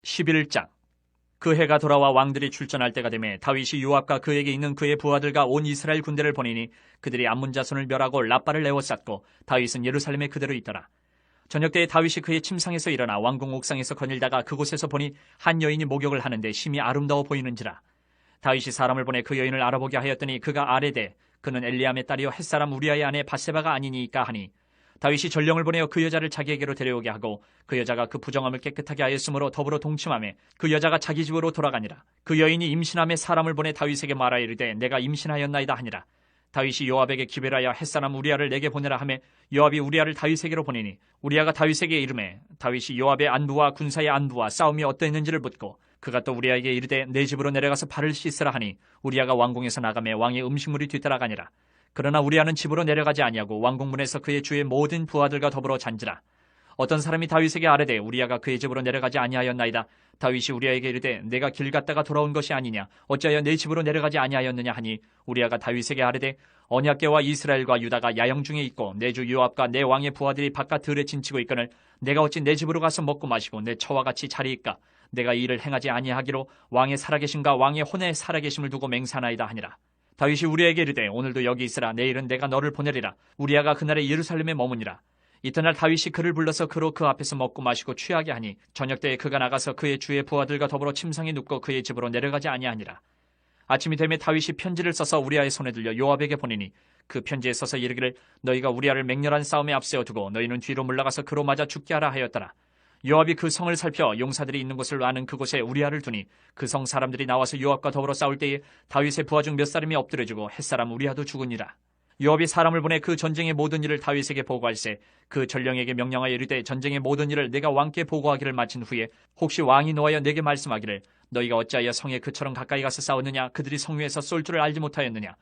11장. 그 해가 돌아와 왕들이 출전할 때가 되매 다윗이 요압과 그에게 있는 그의 부하들과 온 이스라엘 군대를 보내니 그들이 암몬 자손을 멸하고 라빠를 에워쌌고 다윗은 예루살렘에 그대로 있더라. 저녁 때에 다윗이 그의 침상에서 일어나 왕궁 옥상에서 거닐다가 그곳에서 보니 한 여인이 목욕을 하는데 심히 아름다워 보이는지라. 다윗이 사람을 보내 그 여인을 알아보게 하였더니 그가 아뢰되 그는 엘리암의 딸이요 햇사람 우리아의 아내 밧세바가 아니니이까 하니 다윗이 전령을 보내어 그 여자를 자기에게로 데려오게 하고 그 여자가 그 부정함을 깨끗하게 하였으므로 더불어 동침하며 그 여자가 자기 집으로 돌아가니라. 그 여인이 임신함에 사람을 보내 다윗에게 말하여 이르되 내가 임신하였나이다 하니라. 다윗이 요압에게 기별하여 햇사람 우리아를 내게 보내라 하매 요압이 우리아를 다윗에게로 보내니 우리아가 다윗에게 이르매 다윗이 요압의 안부와 군사의 안부와 싸움이 어떠했는지를 묻고 그가 또 우리아에게 이르되 내 집으로 내려가서 발을 씻으라 하니 우리아가 왕궁에서 나가매 왕의 음식물이 뒤따라가니라. 그러나 우리아는 집으로 내려가지 아니하고 왕궁문에서 그의 주의 모든 부하들과 더불어 잔지라. 어떤 사람이 다윗에게 아뢰되 우리아가 그의 집으로 내려가지 아니하였나이다. 다윗이 우리아에게 이르되 내가 길 갔다가 돌아온 것이 아니냐 어찌하여 내 집으로 내려가지 아니하였느냐 하니 우리아가 다윗에게 아뢰되 언약궤와 이스라엘과 유다가 야영 중에 있고 내 주 요압과 내 왕의 부하들이 바깥 들에 진치고 있거늘 내가 어찌 내 집으로 가서 먹고 마시고 내 처와 같이 자리이까. 내가 이 일을 행하지 아니하기로 왕의 살아계심과 왕의 혼의 살아계심을 두고 맹세하나이다 하니라. 다윗이 우리아에게 이르되 오늘도 여기 있으라. 내일은 내가 너를 보내리라. 우리아가 그날에 예루살렘에 머무니라. 이튿날 다윗이 그를 불러서 그로 그 앞에서 먹고 마시고 취하게 하니 저녁 때에 그가 나가서 그의 주의 부하들과 더불어 침상에 눕고 그의 집으로 내려가지 아니하니라. 아침이 되매 다윗이 편지를 써서 우리아의 손에 들려 요압에게 보내니 그 편지에 써서 이르기를 너희가 우리아를 맹렬한 싸움에 앞세워 두고 너희는 뒤로 물러가서 그로 맞아 죽게 하라 하였더라. 요압이 그 성을 살펴 용사들이 있는 곳을 아는 그곳에 우리아를 두니 그 성 사람들이 나와서 요압과 더불어 싸울 때에 다윗의 부하 중 몇 사람이 엎드려지고 햇사람 우리아도 죽으니라. 요압이 사람을 보내 그 전쟁의 모든 일을 다윗에게 보고할세 그 전령에게 명령하여 이르되 전쟁의 모든 일을 내가 왕께 보고하기를 마친 후에 혹시 왕이 노하여 내게 말씀하기를 너희가 어찌하여 성에 그처럼 가까이 가서 싸웠느냐 그들이 성 위에서 쏠 줄을 알지 못하였느냐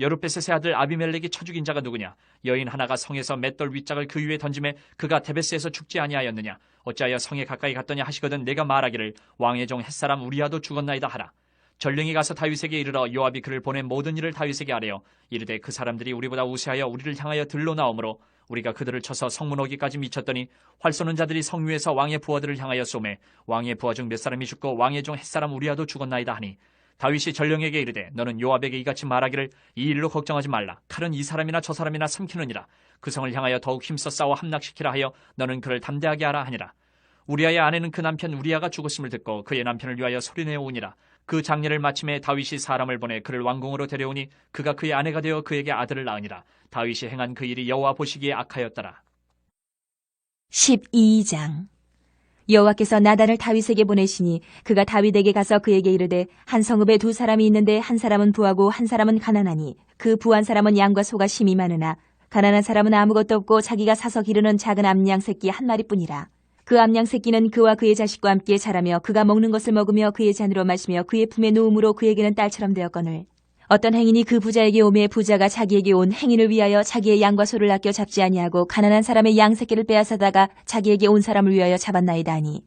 여룻베셋의 아들 아비멜렉이 쳐 죽인 자가 누구냐 여인 하나가 성에서 맷돌 윗짝을 그 위에 던짐에 그가 데베스에서 죽지 아니하였느냐 어찌하여 성에 가까이 갔더냐 하시거든 내가 말하기를 왕의 종 햇사람 우리아도 죽었나이다 하라. 전령이 가서 다윗에게 이르러 요압이 그를 보낸 모든 일을 다윗에게 아뢰어 이르되 그 사람들이 우리보다 우세하여 우리를 향하여 들로 나오므로 우리가 그들을 쳐서 성문 오기까지 미쳤더니 활 쏘는 자들이 성 위에서 왕의 부하들을 향하여 쏘매 왕의 부하 중 몇 사람이 죽고 왕의 종 햇사람 우리아도 죽었나이다 하니 다윗이 전령에게 이르되 너는 요압에게 이같이 말하기를 이 일로 걱정하지 말라. 칼은 이 사람이나 저 사람이나 삼키느니라. 그 성을 향하여 더욱 힘써 싸워 함락시키라 하여 너는 그를 담대하게 하라 하니라. 우리아의 아내는 그 남편 우리아가 죽었음을 듣고 그의 남편을 위하여 소리내어 오니라. 그 장례를 마침에 다윗이 사람을 보내 그를 왕궁으로 데려오니 그가 그의 아내가 되어 그에게 아들을 낳으니라. 다윗이 행한 그 일이 여호와 보시기에 악하였더라. 12장. 여호와께서 나단을 다윗에게 보내시니 그가 다윗에게 가서 그에게 이르되 한 성읍에 두 사람이 있는데 한 사람은 부하고 한 사람은 가난하니 그 부한 사람은 양과 소가 심히 많으나 가난한 사람은 아무것도 없고 자기가 사서 기르는 작은 암양 새끼 한 마리뿐이라. 그 암양 새끼는 그와 그의 자식과 함께 자라며 그가 먹는 것을 먹으며 그의 잔으로 마시며 그의 품에 누움으로 그에게는 딸처럼 되었거늘 어떤 행인이 그 부자에게 오매 부자가 자기에게 온 행인을 위하여 자기의 양과 소를 아껴 잡지 아니하고 가난한 사람의 양 새끼를 빼앗아다가 자기에게 온 사람을 위하여 잡았나이다 하니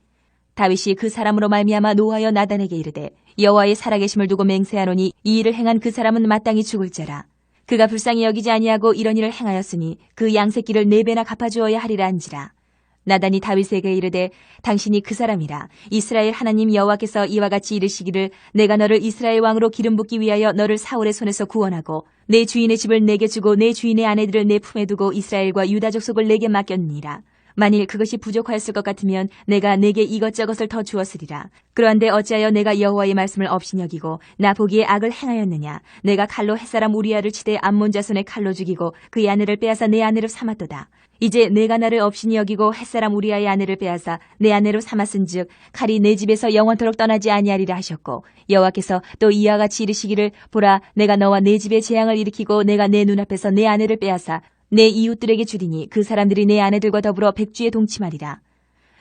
다윗이 그 사람으로 말미암아 노하여 나단에게 이르되 여호와의 살아계심을 두고 맹세하노니 이 일을 행한 그 사람은 마땅히 죽을지라. 그가 불쌍히 여기지 아니하고 이런 일을 행하였으니 그 양 새끼를 4배나 갚아주어야 하리라 한지라. 나단이 다윗에게 이르되 당신이 그 사람이라. 이스라엘 하나님 여호와께서 이와 같이 이르시기를 내가 너를 이스라엘 왕으로 기름 붓기 위하여 너를 사울의 손에서 구원하고 내 주인의 집을 내게 주고 내 주인의 아내들을 내 품에 두고 이스라엘과 유다 족속을 내게 맡겼느니라. 만일 그것이 부족하였을 것 같으면 내가 내게 이것저것을 더 주었으리라. 그런데 어찌하여 내가 여호와의 말씀을 없이 여기고 나 보기에 악을 행하였느냐. 내가 칼로 햇사람 우리아를 치되 암몬 자손의 칼로 죽이고 그의 아내를 빼앗아 내 아내로 삼았도다. 이제 내가 나를 없이 여기고 햇사람 우리아의 아내를 빼앗아 내 아내로 삼았은즉 칼이 내 집에서 영원토록 떠나지 아니하리라 하셨고 여호와께서 또 이와 같이 이르시기를 보라 내가 너와 내 집에 재앙을 일으키고 내가 내 눈앞에서 내 아내를 빼앗아 내 이웃들에게 주리니 그 사람들이 내 아내들과 더불어 백주에 동침하리라.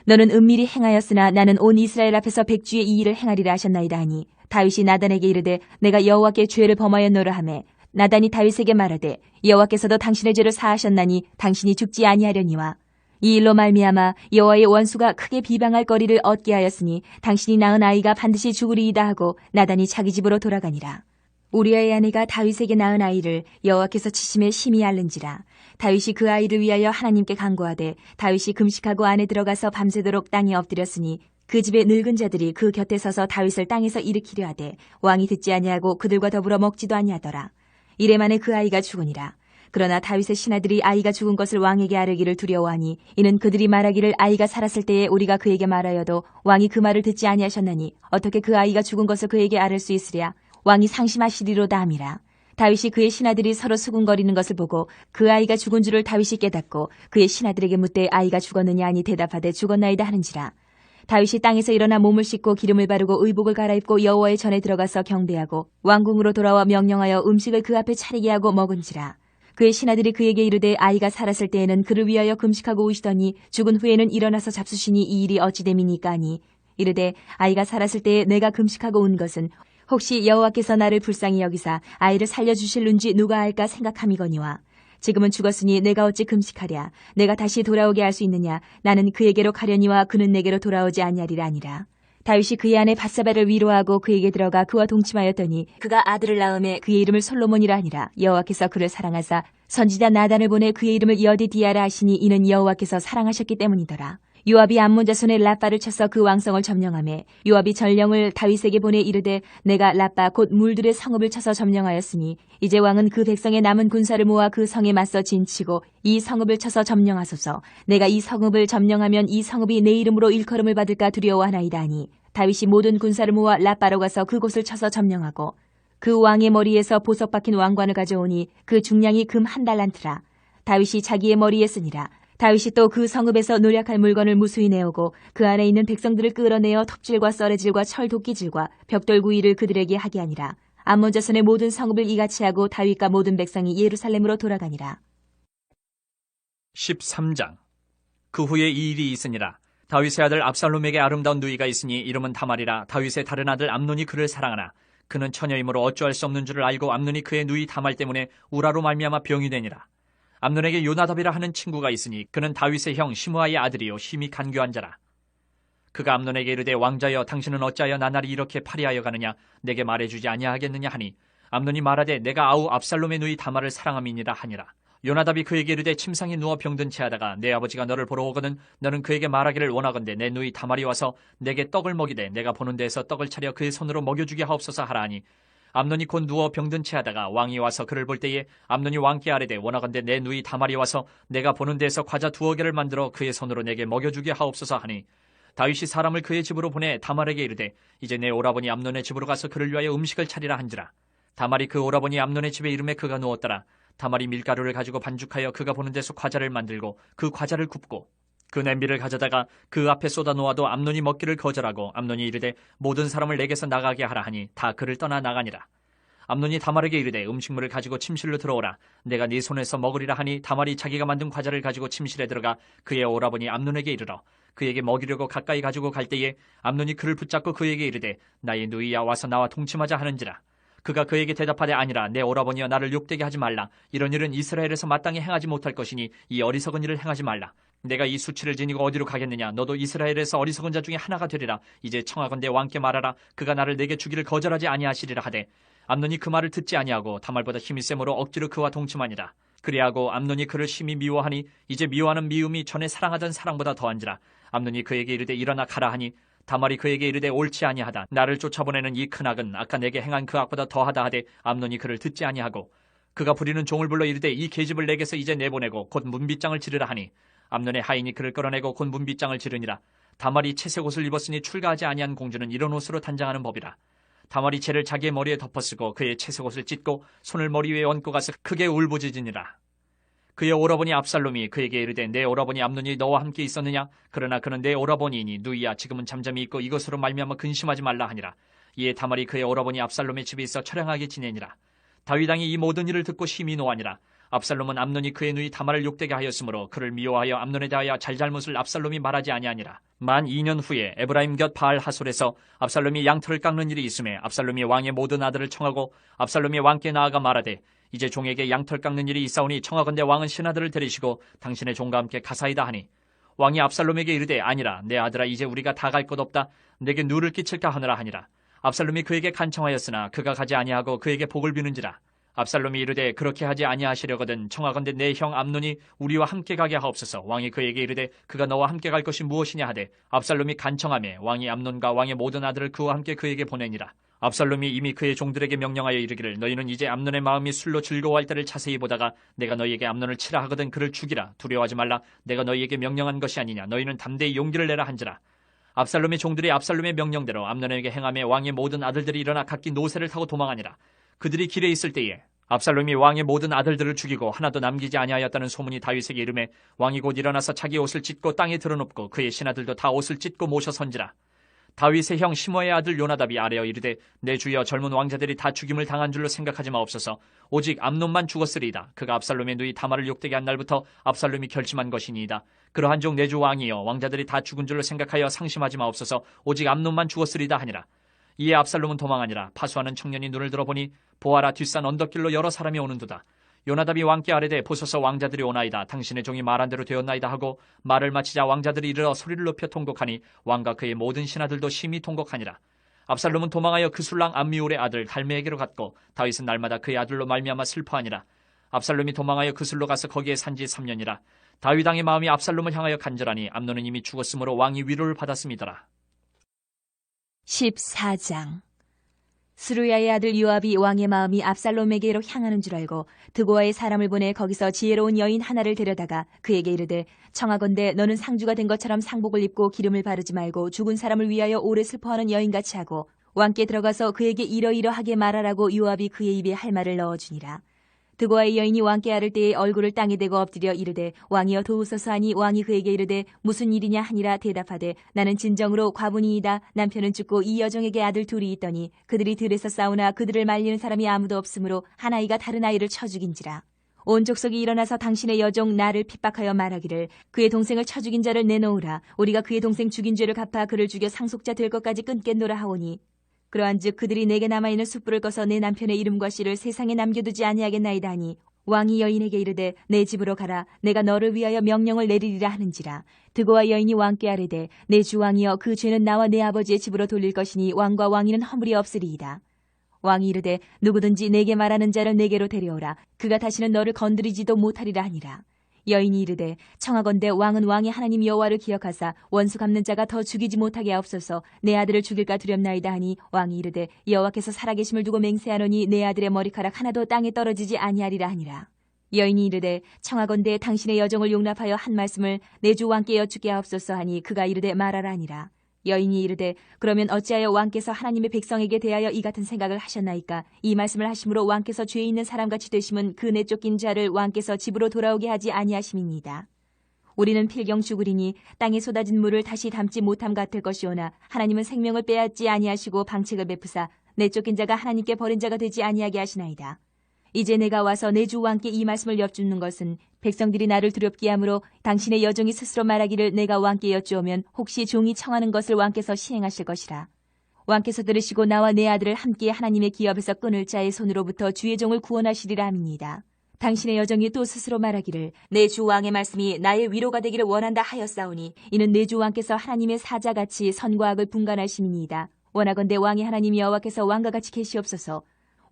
너는 은밀히 행하였으나 나는 온 이스라엘 앞에서 백주의 이 일을 행하리라 하셨나이다 하니 다윗이 나단에게 이르되 내가 여호와께 죄를 범하였노라 하매 나단이 다윗에게 말하되 여호와께서도 당신의 죄를 사하셨나니 당신이 죽지 아니하려니와 이 일로 말미암아 여호와의 원수가 크게 비방할 거리를 얻게 하였으니 당신이 낳은 아이가 반드시 죽으리이다 하고 나단이 자기 집으로 돌아가니라. 우리아의 아내가 다윗에게 낳은 아이를 여호와께서 치심에 심히 앓는지라. 다윗이 그 아이를 위하여 하나님께 간구하되 다윗이 금식하고 안에 들어가서 밤새도록 땅에 엎드렸으니 그 집의 늙은 자들이 그 곁에 서서 다윗을 땅에서 일으키려 하되 왕이 듣지 아니하고 그들과 더불어 먹지도 아니하더라. 이래 만에 그 아이가 죽으니라. 그러나 다윗의 신하들이 아이가 죽은 것을 왕에게 아뢰기를 두려워하니 이는 그들이 말하기를 아이가 살았을 때에 우리가 그에게 말하여도 왕이 그 말을 듣지 아니하셨나니 어떻게 그 아이가 죽은 것을 그에게 아뢰 수 있으랴. 왕이 상심하시리로다 함이라. 다윗이 그의 신하들이 서로 수군거리는 것을 보고 그 아이가 죽은 줄을 다윗이 깨닫고 그의 신하들에게 묻되 아이가 죽었느냐 하니 대답하되 죽었나이다 하는지라. 다윗이 땅에서 일어나 몸을 씻고 기름을 바르고 의복을 갈아입고 여호와의 전에 들어가서 경배하고 왕궁으로 돌아와 명령하여 음식을 그 앞에 차리게 하고 먹은지라. 그의 신하들이 그에게 이르되 아이가 살았을 때에는 그를 위하여 금식하고 오시더니 죽은 후에는 일어나서 잡수시니 이 일이 어찌 됨이니까 하니 이르되 아이가 살았을 때에 내가 금식하고 온 것은 혹시 여호와께서 나를 불쌍히 여기사 아이를 살려주실는지 누가 알까 생각함이거니와 지금은 죽었으니 내가 어찌 금식하랴. 내가 다시 돌아오게 할 수 있느냐. 나는 그에게로 가려니와 그는 내게로 돌아오지 아니하리라 아니라. 다윗이 그의 아내 밧세바를 위로하고 그에게 들어가 그와 동침하였더니 그가 아들을 낳음에 그의 이름을 솔로몬이라 하니라. 여호와께서 그를 사랑하사 선지자 나단을 보내 그의 이름을 여디디아라 하시니 이는 여호와께서 사랑하셨기 때문이더라. 요압이 암몬 자손의 라빠를 쳐서 그 왕성을 점령하매 요압이 전령을 다윗에게 보내 이르되 내가 라빠 곧 물들의 성읍을 쳐서 점령하였으니 이제 왕은 그 백성의 남은 군사를 모아 그 성에 맞서 진치고 이 성읍을 쳐서 점령하소서. 내가 이 성읍을 점령하면 이 성읍이 내 이름으로 일컬음을 받을까 두려워하나이다 하니 다윗이 모든 군사를 모아 라빠로 가서 그곳을 쳐서 점령하고 그 왕의 머리에서 보석 박힌 왕관을 가져오니 그 중량이 금 1달란트라. 다윗이 자기의 머리에 쓰니라. 다윗이 또 그 성읍에서 노략할 물건을 무수히 내오고 그 안에 있는 백성들을 끌어내어 톱질과 썰애질과 철 도끼질과 벽돌 구이를 그들에게 하게 하니라. 암몬 자손의 모든 성읍을 이같이 하고 다윗과 모든 백성이 예루살렘으로 돌아가니라. 13장. 그 후에 이 일이 있으니라. 다윗의 아들 압살롬에게 아름다운 누이가 있으니 이름은 다말이라. 다윗의 다른 아들 암논이 그를 사랑하나 그는 처녀이므로 어찌할 수 없는 줄을 알고 암논이 그의 누이 다말 때문에 우라로 말미암아 병이 되니라. 암논에게 요나답이라 하는 친구가 있으니 그는 다윗의 형 시므아의 아들이요 힘이 간교한 자라. 그가 암논에게 이르되 왕자여 당신은 어찌하여 나날이 이렇게 파리하여 가느냐. 내게 말해주지 아니하겠느냐 하니 암논이 말하되 내가 아우 압살롬의 누이 다말을 사랑함이니라 하니라. 요나답이 그에게 이르되 침상에 누워 병든 채 하다가 내 아버지가 너를 보러 오거든 너는 그에게 말하기를 원하건대 내 누이 다말이 와서 내게 떡을 먹이되 내가 보는 데에서 떡을 차려 그의 손으로 먹여주게 하옵소서 하라 하니 암논이 곧 누워 병든 채 하다가 왕이 와서 그를 볼 때에 암논이 왕께 아뢰되 원하건대 내 누이 다말이 와서 내가 보는 데에서 과자 2개를 만들어 그의 손으로 내게 먹여주게 하옵소서 하니 다윗이 사람을 그의 집으로 보내 다말에게 이르되 이제 내 오라버니 암논의 집으로 가서 그를 위하여 음식을 차리라 한지라. 다말이 그 오라버니 암논의 집에 이름에 그가 누웠더라. 다말이 밀가루를 가지고 반죽하여 그가 보는 데서 과자를 만들고 그 과자를 굽고 그 냄비를 가져다가 그 앞에 쏟아 놓아도 암논이 먹기를 거절하고 암논이 이르되 모든 사람을 내게서 나가게 하라 하니 다 그를 떠나 나가니라. 암논이 다말에게 이르되 음식물을 가지고 침실로 들어오라. 내가 네 손에서 먹으리라 하니 다말이 자기가 만든 과자를 가지고 침실에 들어가 그의 오라버니 암논에게 이르러 그에게 먹이려고 가까이 가지고 갈 때에 암논이 그를 붙잡고 그에게 이르되 나의 누이야 와서 나와 동침하자 하는지라. 그가 그에게 대답하되 아니라 내 오라버니여 나를 욕되게 하지 말라. 이런 일은 이스라엘에서 마땅히 행하지 못할 것이니 이 어리석은 일을 행하지 말라. 내가 이 수치를 지니고 어디로 가겠느냐. 너도 이스라엘에서 어리석은 자 중에 하나가 되리라. 이제 청하건대 왕께 말하라. 그가 나를 내게 주기를 거절하지 아니하시리라 하되 암논이 그 말을 듣지 아니하고 다말보다 힘이 세므로 억지로 그와 동침하니라. 그리하고 암논이 그를 심히 미워하니 이제 미워하는 미움이 전에 사랑하던 사랑보다 더한지라. 암논이 그에게 이르되 일어나 가라 하니 다말이 그에게 이르되 옳지 아니하다. 나를 쫓아보내는 이 큰 악은 아까 내게 행한 그 악보다 더하다 하되 암논이 그를 듣지 아니하고 그가 부리는 종을 불러 이르되 이 계집을 내게서 이제 내보내고 곧 문빗장을 지르라 하니 암논의 하인이 그를 끌어내고 곧 문빗장을 지르니라. 다말이 채색 옷을 입었으니 출가하지 아니한 공주는 이런 옷으로 단장하는 법이라. 다말이 채를 자기의 머리에 덮어쓰고 그의 채색 옷을 찢고 손을 머리 위에 얹고 가서 크게 울부짖으니라. 그의 오라버니 압살롬이 그에게 이르되 내 오라버니 암논이 너와 함께 있었느냐. 그러나 그는 내 오라버니이니 누이야 지금은 잠잠히 있고 이것으로 말미암아 근심하지 말라 하니라. 이에 다말이 그의 오라버니 압살롬의 집에 있어 처량하게 지내니라. 다윗 왕이 이 모든 일을 듣고 심히 노하니라. 압살롬은 암논이 그의 누이 다말을 욕되게 하였으므로 그를 미워하여 암논에 대하여 잘잘못을 압살롬이 말하지 아니하니라. 만 2년 후에 에브라임 곁 바알 하솔에서 압살롬이 양털을 깎는 일이 있음에 압살롬이 왕의 모든 아들을 청하고 압살롬이 왕께 나아가 말하되 이제 종에게 양털 깎는 일이 있사오니 청하건대 왕은 신하들을 데리시고 당신의 종과 함께 가사이다 하니 왕이 압살롬에게 이르되 아니라 내 아들아 이제 우리가 다 갈 것 없다. 내게 누를 끼칠까 하느라 하니라. 압살롬이 그에게 간청하였으나 그가 가지 아니하고 그에게 복을 비는지라. 압살롬이 이르되 그렇게 하지 아니하시려거든 청하건대 내 형 암논이 우리와 함께 가게 하옵소서. 왕이 그에게 이르되 그가 너와 함께 갈 것이 무엇이냐 하되 압살롬이 간청하매 왕이 암논과 왕의 모든 아들을 그와 함께 그에게 보내니라. 압살롬이 이미 그의 종들에게 명령하여 이르기를 너희는 이제 암논의 마음이 술로 즐거워할 때를 자세히 보다가 내가 너희에게 암논을 치라 하거든 그를 죽이라. 두려워하지 말라. 내가 너희에게 명령한 것이 아니냐. 너희는 담대히 용기를 내라 한지라. 압살롬의 종들이 압살롬의 명령대로 암논에게 행하매 왕의 모든 아들들이 일어나 각기 노새를 타고 도망하니라. 그들이 길에 있을 때에 압살롬이 왕의 모든 아들들을 죽이고 하나도 남기지 아니하였다는 소문이 다윗에게 이르매 왕이 곧 일어나서 자기 옷을 찢고 땅에 드러눕고 그의 신하들도 다 옷을 찢고 모셔 선지라. 다윗의 형 시므의 아들 요나답이 아뢰어 이르되 내 주여 젊은 왕자들이 다 죽임을 당한 줄로 생각하지 마옵소서. 오직 암논만 죽었으리이다. 그가 압살롬의 누이 다말을 욕되게 한 날부터 압살롬이 결심한 것이니이다. 그러한 종 내 주 왕이여 왕자들이 다 죽은 줄로 생각하여 상심하지 마옵소서. 오직 암논만 죽었으리이다 하니라. 이에 압살롬은 도망하니라. 파수하는 청년이 눈을 들어보니 보아라 뒷산 언덕길로 여러 사람이 오는도다. 요나답이 왕께 아뢰되 보소서 왕자들이 오나이다. 당신의 종이 말한 대로 되었나이다 하고 말을 마치자 왕자들이 이르러 소리를 높여 통곡하니 왕과 그의 모든 신하들도 심히 통곡하니라. 압살롬은 도망하여 그술랑 암미울의 아들 갈메에게로 갔고 다윗은 날마다 그의 아들로 말미암아 슬퍼하니라. 압살롬이 도망하여 그술로 가서 거기에 산지 3년이라. 다윗 왕의 마음이 압살롬을 향하여 간절하니 암논은 이미 죽었으므로 왕이 위로를 받았음이더라. 14장. 스루야의 아들 요압이 왕의 마음이 압살롬에게로 향하는 줄 알고 드고아의 사람을 보내 거기서 지혜로운 여인 하나를 데려다가 그에게 이르되 청하건대 너는 상주가 된 것처럼 상복을 입고 기름을 바르지 말고 죽은 사람을 위하여 오래 슬퍼하는 여인같이 하고 왕께 들어가서 그에게 이러이러하게 말하라고 요압이 그의 입에 할 말을 넣어주니라. 드고아의 여인이 왕께 아를 때에 얼굴을 땅에 대고 엎드려 이르되 왕이여 도우소서 하니 왕이 그에게 이르되 무슨 일이냐 하니라. 대답하되 나는 진정으로 과부니이다. 남편은 죽고 이 여종에게 아들 둘이 있더니 그들이 들에서 싸우나 그들을 말리는 사람이 아무도 없으므로 한 아이가 다른 아이를 쳐 죽인지라. 온 족속이 일어나서 당신의 여종 나를 핍박하여 말하기를 그의 동생을 쳐 죽인 자를 내놓으라. 우리가 그의 동생 죽인 죄를 갚아 그를 죽여 상속자 될 것까지 끊겠노라 하오니 그러한즉 그들이 내게 남아있는 숯불을 꺼서 내 남편의 이름과 씨를 세상에 남겨두지 아니하겠나이다 하니 왕이 여인에게 이르되 내 집으로 가라. 내가 너를 위하여 명령을 내리리라 하는지라. 드고와 여인이 왕께 아뢰되 내 주 왕이여 그 죄는 나와 내 아버지의 집으로 돌릴 것이니 왕과 왕위는 허물이 없으리이다. 왕이 이르되 누구든지 내게 말하는 자를 내게로 데려오라. 그가 다시는 너를 건드리지도 못하리라 하니라. 여인이 이르되 청하건대 왕은 왕의 하나님 여호와를 기억하사 원수 갚는 자가 더 죽이지 못하게 하옵소서. 내 아들을 죽일까 두렵나이다 하니 왕이 이르되 여호와께서 살아계심을 두고 맹세하노니 내 아들의 머리카락 하나도 땅에 떨어지지 아니하리라 하니라. 여인이 이르되 청하건대 당신의 여종을 용납하여 한 말씀을 내 주 왕께 여쭙게 하옵소서 하니 그가 이르되 말하라 하니라. 여인이 이르되 그러면 어찌하여 왕께서 하나님의 백성에게 대하여 이 같은 생각을 하셨나이까? 이 말씀을 하심으로 왕께서 죄 있는 사람같이 되심은 그 내쫓긴 자를 왕께서 집으로 돌아오게 하지 아니하심이니이다. 우리는 필경 죽으리니 땅에 쏟아진 물을 다시 담지 못함 같을 것이오나 하나님은 생명을 빼앗지 아니하시고 방책을 베푸사 내쫓긴 자가 하나님께 버린 자가 되지 아니하게 하시나이다. 이제 내가 와서 내 주 왕께 이 말씀을 여쭙는 것은 백성들이 나를 두렵게 하므로 당신의 여종이 스스로 말하기를 내가 왕께 여쭈오면 혹시 종이 청하는 것을 왕께서 시행하실 것이라. 왕께서 들으시고 나와 내 아들을 함께 하나님의 기업에서 끊을 자의 손으로부터 주의 종을 구원하시리라 함이니이다. 당신의 여종이 또 스스로 말하기를 내 주 왕의 말씀이 나의 위로가 되기를 원한다 하였사오니 이는 내 주 왕께서 하나님의 사자같이 선과 악을 분간하심이니이다. 원하건대 왕의 하나님 여호와께서 왕과 같이 계시옵소서.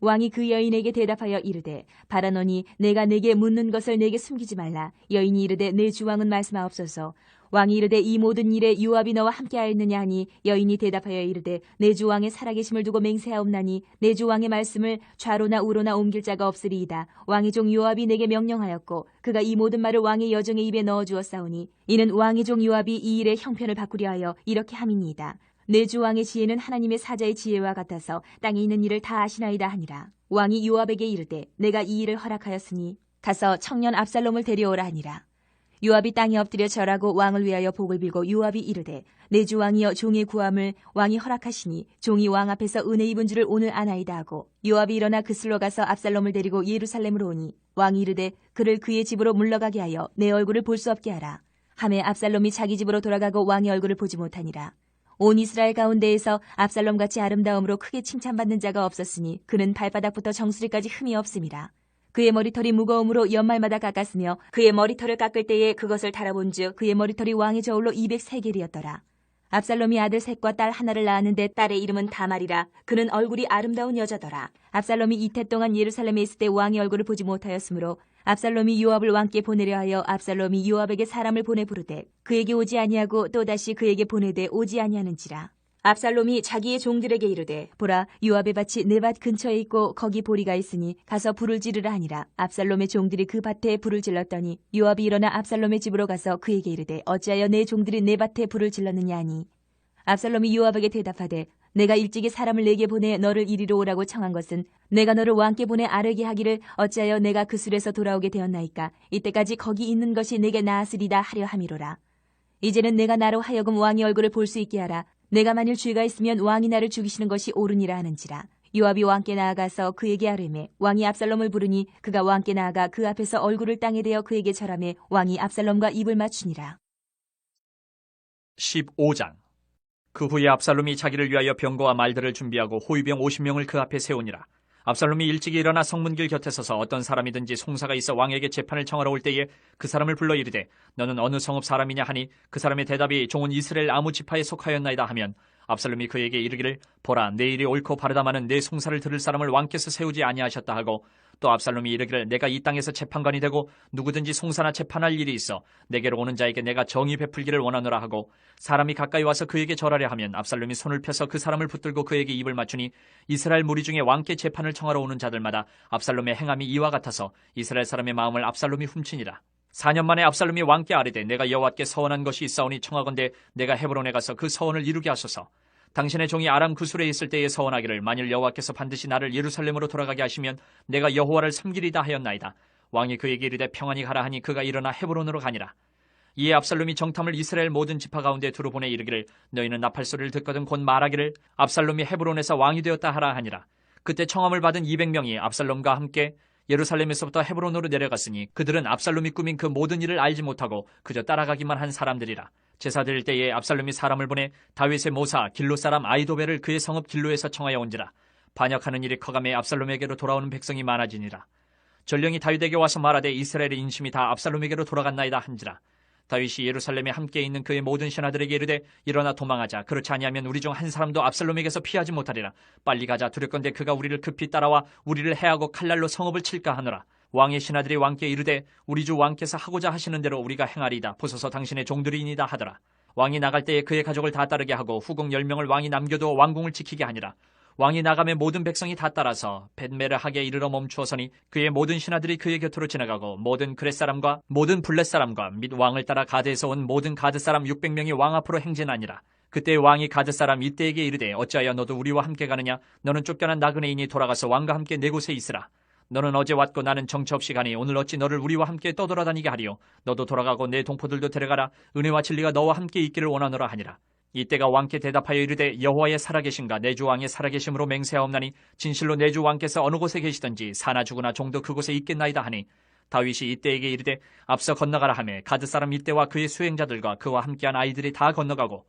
왕이 그 여인에게 대답하여 이르되 바라노니 내가 내게 묻는 것을 내게 숨기지 말라. 여인이 이르되 내 주왕은 말씀하옵소서. 왕이 이르되 이 모든 일에 요압이 너와 함께하였느냐 하니 여인이 대답하여 이르되 내 주왕의 살아계심을 두고 맹세하옵나니 내 주왕의 말씀을 좌로나 우로나 옮길 자가 없으리이다. 왕의 종 요압이 내게 명령하였고 그가 이 모든 말을 왕의 여종의 입에 넣어주었사오니 이는 왕의 종 요압이 이 일의 형편을 바꾸려 하여 이렇게 함이니이다. 내 주 왕의 지혜는 하나님의 사자의 지혜와 같아서 땅에 있는 일을 다 아시나이다 하니라. 왕이 요압에게 이르되 내가 이 일을 허락하였으니 가서 청년 압살롬을 데려오라 하니라. 요압이 땅에 엎드려 절하고 왕을 위하여 복을 빌고 요압이 이르되 내 주 왕이여 종의 구함을 왕이 허락하시니 종이 왕 앞에서 은혜 입은 줄을 오늘 아나이다 하고 요압이 일어나 그슬로 가서 압살롬을 데리고 예루살렘으로 오니 왕이 이르되 그를 그의 집으로 물러가게 하여 내 얼굴을 볼 수 없게 하라. 하매 압살롬이 자기 집으로 돌아가고 왕의 얼굴을 보지 못하니라. 온 이스라엘 가운데에서 압살롬같이 아름다움으로 크게 칭찬받는 자가 없었으니 그는 발바닥부터 정수리까지 흠이 없음이라. 그의 머리털이 무거움으로 연말마다 깎았으며 그의 머리털을 깎을 때에 그것을 달아본즉 그의 머리털이 왕의 저울로 200세겔이었더라. 압살롬이 아들 셋과 딸 하나를 낳았는데 딸의 이름은 다말이라. 그는 얼굴이 아름다운 여자더라. 압살롬이 이태 동안 예루살렘에 있을 때 왕의 얼굴을 보지 못하였으므로 압살롬이 요압을 왕께 보내려 하여 압살롬이 요압에게 사람을 보내 부르되 그에게 오지 아니하고 또다시 그에게 보내되 오지 아니하는지라. 압살롬이 자기의 종들에게 이르되 보라, 요압의 밭이 내 밭 근처에 있고 거기 보리가 있으니 가서 불을 지르라 하니라. 압살롬의 종들이 그 밭에 불을 질렀더니 요압이 일어나 압살롬의 집으로 가서 그에게 이르되 어찌하여 내 종들이 내 밭에 불을 질렀느냐 하니 압살롬이 요압에게 대답하되 내가 일찍이 사람을 내게 보내 너를 이리로 오라고 청한 것은 내가 너를 왕께 보내 아뢰게 하기를 어찌하여 내가 그 술에서 돌아오게 되었나이까. 이때까지 거기 있는 것이 내게 나았으리다 하려 함이로라. 이제는 내가 나로 하여금 왕의 얼굴을 볼 수 있게 하라. 내가 만일 죄가 있으면 왕이 나를 죽이시는 것이 옳으니라 하는지라. 요압이 왕께 나아가서 그에게 아뢰매 왕이 압살롬을 부르니 그가 왕께 나아가 그 앞에서 얼굴을 땅에 대어 그에게 절하매 왕이 압살롬과 입을 맞추니라. 15장. 그 후에 압살롬이 자기를 위하여 병거와 말들을 준비하고 호위병 50명을 그 앞에 세우니라. 압살롬이 일찍이 일어나 성문길 곁에 서서 어떤 사람이든지 송사가 있어 왕에게 재판을 청하러 올 때에 그 사람을 불러 이르되 너는 어느 성읍 사람이냐 하니 그 사람의 대답이 종은 이스라엘 아무 지파에 속하였나이다 하면 압살롬이 그에게 이르기를 보라, 내 일이 옳고 바르다마는 내 송사를 들을 사람을 왕께서 세우지 아니하셨다 하고 또 압살롬이 이르기를 내가 이 땅에서 재판관이 되고 누구든지 송사나 재판할 일이 있어 내게로 오는 자에게 내가 정의 베풀기를 원하노라 하고 사람이 가까이 와서 그에게 절하려 하면 압살롬이 손을 펴서 그 사람을 붙들고 그에게 입을 맞추니 이스라엘 무리 중에 왕께 재판을 청하러 오는 자들마다 압살롬의 행함이 이와 같아서 이스라엘 사람의 마음을 압살롬이 훔치니라. 4년 만에 압살롬이 왕께 아뢰되 내가 여호와께 서원한 것이 있사오니 청하건대 내가 헤브론에 가서 그 서원을 이루게 하소서. 당신의 종이 아람 구술에 있을 때에 서원하기를 만일 여호와께서 반드시 나를 예루살렘으로 돌아가게 하시면 내가 여호와를 섬기리다 하였나이다. 왕이 그에게 이르되 평안히 가라 하니 그가 일어나 헤브론으로 가니라. 이에 압살롬이 정탐을 이스라엘 모든 지파 가운데 두루 보내 이르기를 너희는 나팔 소리를 듣거든 곧 말하기를 압살롬이 헤브론에서 왕이 되었다 하라 하니라. 그때 청함을 받은 200명이 압살롬과 함께 예루살렘에서부터 헤브론으로 내려갔으니 그들은 압살롬이 꾸민 그 모든 일을 알지 못하고 그저 따라가기만 한 사람들이라. 제사 드릴 때에 압살롬이 사람을 보내 다윗의 모사 길로 사람 아이도벨을 그의 성읍 길로에서 청하여 온지라. 반역하는 일이 커가매 압살롬에게로 돌아오는 백성이 많아지니라. 전령이 다윗에게 와서 말하되 이스라엘의 인심이 다 압살롬에게로 돌아갔나이다 한지라. 다윗이 예루살렘에 함께 있는 그의 모든 신하들에게 이르되 일어나 도망하자. 그렇지 아니하면 우리 중 한 사람도 압살롬에게서 피하지 못하리라. 빨리 가자. 두렵건대 그가 우리를 급히 따라와 우리를 해하고 칼날로 성읍을 칠까 하노라. 왕의 신하들이 왕께 이르되 우리 주 왕께서 하고자 하시는 대로 우리가 행하리이다. 보소서 당신의 종들이니이다 하더라. 왕이 나갈 때에 그의 가족을 다 따르게 하고 후궁 10명을 왕이 남겨두어 왕궁을 지키게 하니라. 왕이 나가매 모든 백성이 다 따라서 벳메르하게 이르러 멈추어서니 그의 모든 신하들이 그의 곁으로 지나가고 모든 그렛 사람과 모든 블렛 사람과 및 왕을 따라 가드에서 온 모든 가드 사람 600명이 왕 앞으로 행진하니라. 그때 왕이 가드 사람 이때에게 이르되 어찌하여 너도 우리와 함께 가느냐? 너는 쫓겨난 나그네인이 돌아가서 왕과 함께 네 곳에 있으라. 너는 어제 왔고 나는 정처 없이 가니 오늘 어찌 너를 우리와 함께 떠돌아다니게 하리요? 너도 돌아가고 내 동포들도 데려가라. 은혜와 진리가 너와 함께 있기를 원하노라 하니라. 이때가 왕께 대답하여 이르되 여호와의 살아계신가 내 주 왕의 살아계심으로 맹세하옵나니 진실로 내 주 왕께서 어느 곳에 계시든지 사나 죽으나 종도 그곳에 있겠나이다 하니 다윗이 이때에게 이르되 앞서 건너가라 하매 가드 사람 이때와 그의 수행자들과 그와 함께한 아이들이 다 건너가고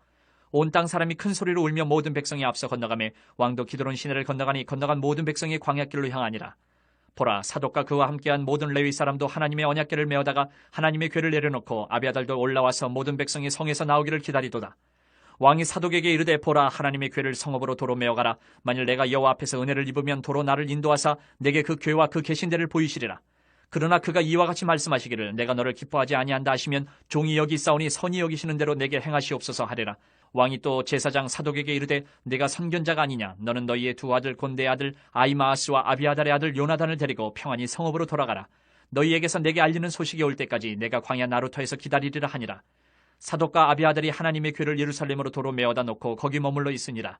온 땅 사람이 큰 소리로 울며 모든 백성이 앞서 건너가매 왕도 기드론 시내를 건너가니 건너간 모든 백성이 광야길로 향하니라. 보라, 사독과 그와 함께한 모든 레위 사람도 하나님의 언약궤를 메어다가 하나님의 궤를 내려놓고 아비아달도 올라와서 모든 백성이 성에서 나오기를 기다리도다. 왕이 사독에게 이르되 보라, 하나님의 궤를 성읍으로 도로 메어가라. 만일 내가 여호와 앞에서 은혜를 입으면 도로 나를 인도하사 내게 그 궤와 그 계신대를 보이시리라. 그러나 그가 이와 같이 말씀하시기를 내가 너를 기뻐하지 아니한다 하시면 종이 여기 있사오니 선히 여기시는 대로 내게 행하시옵소서 하리라. 왕이 또 제사장 사독에게 이르되 내가 선견자가 아니냐? 너는 너희의 두 아들 곧 내 아들 아히마아스와 아비아달의 아들 요나단을 데리고 평안히 성읍으로 돌아가라. 너희에게서 내게 알리는 소식이 올 때까지 내가 광야 나루터에서 기다리리라 하니라. 사독과 아비아달이 하나님의 궤를 예루살렘으로 도로 메어다 놓고 거기 머물러 있으니라.